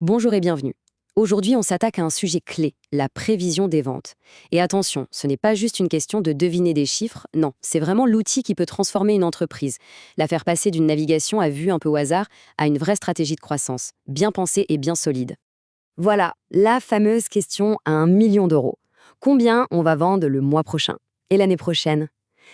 Bonjour et bienvenue. Aujourd'hui, on s'attaque à un sujet clé, la prévision des ventes. Et attention, ce n'est pas juste une question de deviner des chiffres, non, c'est vraiment l'outil qui peut transformer une entreprise, la faire passer d'une navigation à vue un peu au hasard à une vraie stratégie de croissance, bien pensée et bien solide. Voilà, la fameuse question à 1 million d'euros. Combien on va vendre le mois prochain? Et l'année prochaine?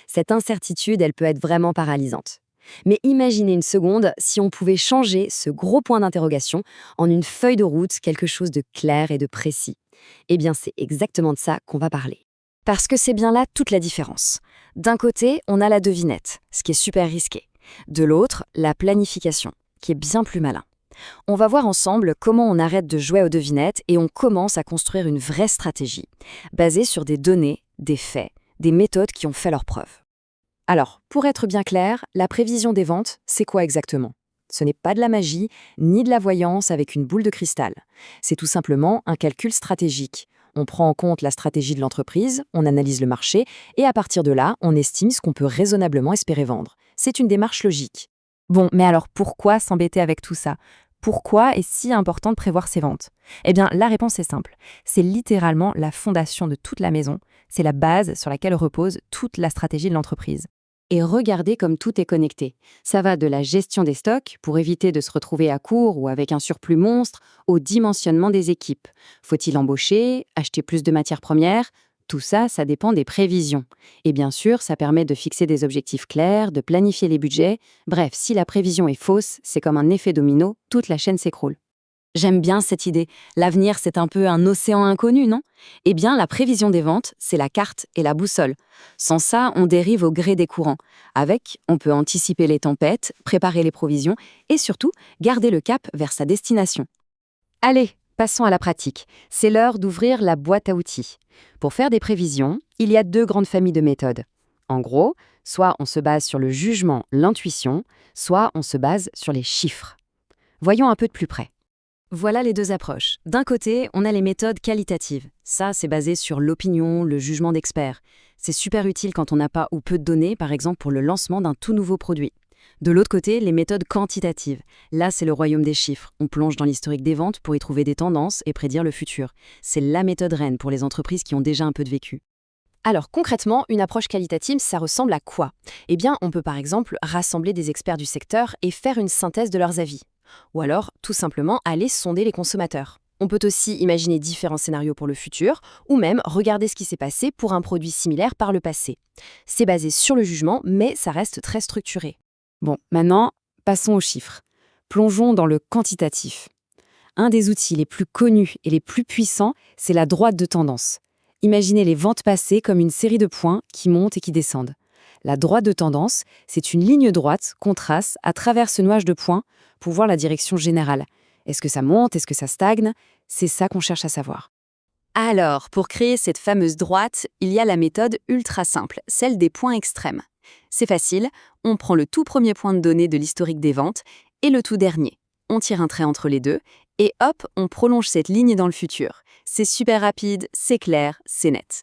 Cette incertitude, elle peut être vraiment paralysante. Mais imaginez une seconde si on pouvait changer ce gros point d'interrogation en une feuille de route, quelque chose de clair et de précis. Eh bien, c'est exactement de ça qu'on va parler. Parce que c'est bien là toute la différence. D'un côté, on a la devinette, ce qui est super risqué. De l'autre, la planification, qui est bien plus malin. On va voir ensemble comment on arrête de jouer aux devinettes et on commence à construire une vraie stratégie, basée sur des données, des faits, des méthodes qui ont fait leurs preuves. Alors, pour être bien clair, la prévision des ventes, c'est quoi exactement? Ce n'est pas de la magie, ni de la voyance avec une boule de cristal. C'est tout simplement un calcul stratégique. On prend en compte la stratégie de l'entreprise, on analyse le marché, et à partir de là, on estime ce qu'on peut raisonnablement espérer vendre. C'est une démarche logique. Bon, mais alors pourquoi s'embêter avec tout ça? Pourquoi est-ce si important de prévoir ses ventes? Eh bien, la réponse est simple. C'est littéralement la fondation de toute la maison. C'est la base sur laquelle repose toute la stratégie de l'entreprise. Et regardez comme tout est connecté. Ça va de la gestion des stocks, pour éviter de se retrouver à court ou avec un surplus monstre, au dimensionnement des équipes. Faut-il embaucher, acheter plus de matières premières? Tout ça, ça dépend des prévisions. Et bien sûr, ça permet de fixer des objectifs clairs, de planifier les budgets. Bref, si la prévision est fausse, c'est comme un effet domino, toute la chaîne s'écroule. J'aime bien cette idée. L'avenir, c'est un peu un océan inconnu, non? Eh bien, la prévision des ventes, c'est la carte et la boussole. Sans ça, on dérive au gré des courants. Avec, on peut anticiper les tempêtes, préparer les provisions et surtout, garder le cap vers sa destination. Allez, passons à la pratique. C'est l'heure d'ouvrir la boîte à outils. Pour faire des prévisions, il y a deux grandes familles de méthodes. En gros, soit on se base sur le jugement, l'intuition, soit on se base sur les chiffres. Voyons un peu de plus près. Voilà les deux approches. D'un côté, on a les méthodes qualitatives. Ça, c'est basé sur l'opinion, le jugement d'experts. C'est super utile quand on n'a pas ou peu de données, par exemple pour le lancement d'un tout nouveau produit. De l'autre côté, les méthodes quantitatives. Là, c'est le royaume des chiffres. On plonge dans l'historique des ventes pour y trouver des tendances et prédire le futur. C'est la méthode reine pour les entreprises qui ont déjà un peu de vécu. Alors concrètement, une approche qualitative, ça ressemble à quoi? Eh bien, on peut par exemple rassembler des experts du secteur et faire une synthèse de leurs avis. Ou alors, tout simplement, aller sonder les consommateurs. On peut aussi imaginer différents scénarios pour le futur, ou même regarder ce qui s'est passé pour un produit similaire par le passé. C'est basé sur le jugement, mais ça reste très structuré. Bon, maintenant, passons aux chiffres. Plongeons dans le quantitatif. Un des outils les plus connus et les plus puissants, c'est la droite de tendance. Imaginez les ventes passées comme une série de points qui montent et qui descendent. La droite de tendance, c'est une ligne droite qu'on trace à travers ce nuage de points pour voir la direction générale. Est-ce que ça monte? Est-ce que ça stagne? C'est ça qu'on cherche à savoir. Alors, pour créer cette fameuse droite, il y a la méthode ultra simple, celle des points extrêmes. C'est facile, on prend le tout premier point de données de l'historique des ventes et le tout dernier. On tire un trait entre les deux et hop, on prolonge cette ligne dans le futur. C'est super rapide, c'est clair, c'est net.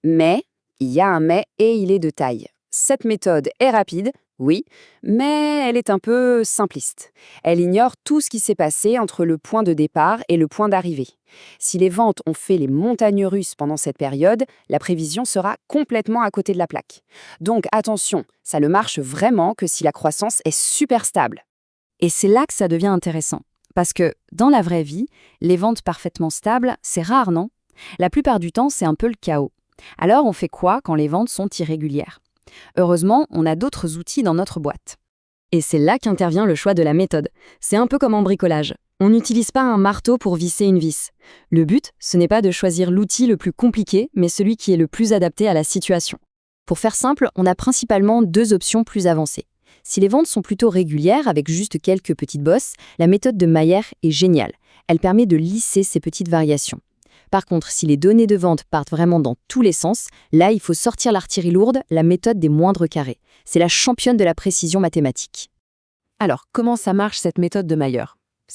Mais, il y a un mais et il est de taille. Cette méthode est rapide, oui, mais elle est un peu simpliste. Elle ignore tout ce qui s'est passé entre le point de départ et le point d'arrivée. Si les ventes ont fait les montagnes russes pendant cette période, la prévision sera complètement à côté de la plaque. Donc attention, ça ne marche vraiment que si la croissance est super stable. Et c'est là que ça devient intéressant. Parce que, dans la vraie vie, les ventes parfaitement stables, c'est rare, non? La plupart du temps, c'est un peu le chaos. Alors, on fait quoi quand les ventes sont irrégulières? Heureusement, on a d'autres outils dans notre boîte. Et c'est là qu'intervient le choix de la méthode. C'est un peu comme en bricolage. On n'utilise pas un marteau pour visser une vis. Le but, ce n'est pas de choisir l'outil le plus compliqué, mais celui qui est le plus adapté à la situation. Pour faire simple, on a principalement deux options plus avancées. Si les ventes sont plutôt régulières, avec juste quelques petites bosses, la méthode de Mayer est géniale. Elle permet de lisser ces petites variations. Par contre, si les données de vente partent vraiment dans tous les sens, là, il faut sortir l'artillerie lourde, la méthode des moindres carrés. C'est la championne de la précision mathématique. Alors, comment ça marche cette méthode de Mayer?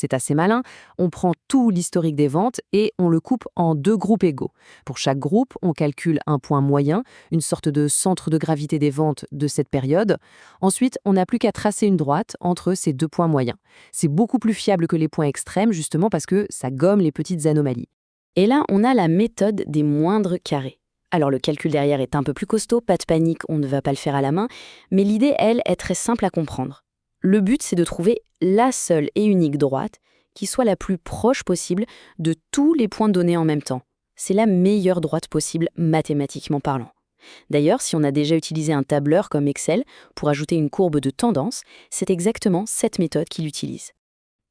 C'est assez malin, on prend tout l'historique des ventes et on le coupe en 2 groupes égaux. Pour chaque groupe, on calcule un point moyen, une sorte de centre de gravité des ventes de cette période. Ensuite, on n'a plus qu'à tracer une droite entre ces 2 points moyens. C'est beaucoup plus fiable que les points extrêmes, justement parce que ça gomme les petites anomalies. Et là, on a la méthode des moindres carrés. Alors le calcul derrière est un peu plus costaud, pas de panique, on ne va pas le faire à la main, mais l'idée, elle, est très simple à comprendre. Le but, c'est de trouver la seule et unique droite qui soit la plus proche possible de tous les points donnés en même temps. C'est la meilleure droite possible mathématiquement parlant. D'ailleurs, si on a déjà utilisé un tableur comme Excel pour ajouter une courbe de tendance, c'est exactement cette méthode qu'il utilise.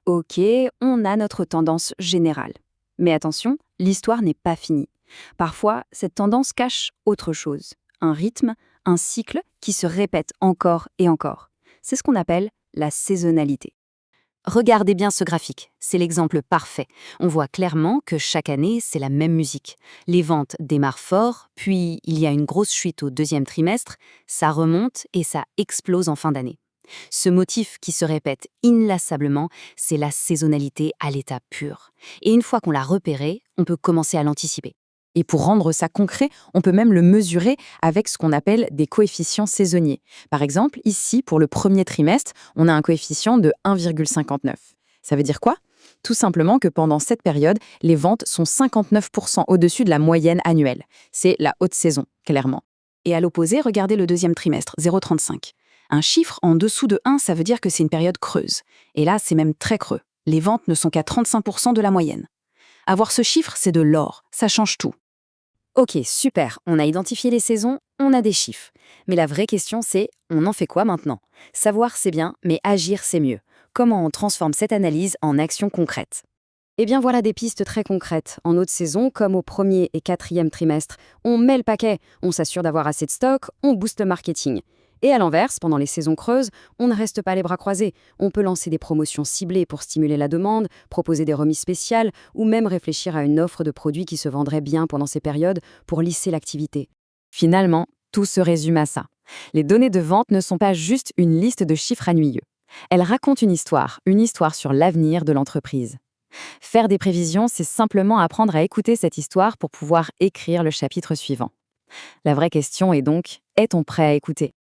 Ok, on a notre tendance générale. Mais attention, l'histoire n'est pas finie. Parfois, cette tendance cache autre chose. Un rythme, un cycle qui se répète encore et encore. C'est ce qu'on appelle la saisonnalité. Regardez bien ce graphique, c'est l'exemple parfait. On voit clairement que chaque année, c'est la même musique. Les ventes démarrent fort, puis il y a une grosse chute au deuxième trimestre, ça remonte et ça explose en fin d'année. Ce motif qui se répète inlassablement, c'est la saisonnalité à l'état pur. Et une fois qu'on l'a repéré, on peut commencer à l'anticiper. Et pour rendre ça concret, on peut même le mesurer avec ce qu'on appelle des coefficients saisonniers. Par exemple, ici, pour le premier trimestre, on a un coefficient de 1,59. Ça veut dire quoi? Tout simplement que pendant cette période, les ventes sont 59% au-dessus de la moyenne annuelle. C'est la haute saison, clairement. Et à l'opposé, regardez le deuxième trimestre, 0,35. Un chiffre en dessous de 1, ça veut dire que c'est une période creuse. Et là, c'est même très creux. Les ventes ne sont qu'à 35% de la moyenne. Avoir ce chiffre, c'est de l'or. Ça change tout. Ok, super, on a identifié les saisons, on a des chiffres. Mais la vraie question c'est, on en fait quoi maintenant? Savoir c'est bien, mais agir c'est mieux. Comment on transforme cette analyse en action concrète? Eh bien voilà des pistes très concrètes. En haute saison, comme au premier et quatrième trimestre, on met le paquet, on s'assure d'avoir assez de stock, on booste le marketing. Et à l'inverse, pendant les saisons creuses, on ne reste pas les bras croisés. On peut lancer des promotions ciblées pour stimuler la demande, proposer des remises spéciales ou même réfléchir à une offre de produits qui se vendrait bien pendant ces périodes pour lisser l'activité. Finalement, tout se résume à ça. Les données de vente ne sont pas juste une liste de chiffres ennuyeux. Elles racontent une histoire sur l'avenir de l'entreprise. Faire des prévisions, c'est simplement apprendre à écouter cette histoire pour pouvoir écrire le chapitre suivant. La vraie question est donc, est-on prêt à écouter ?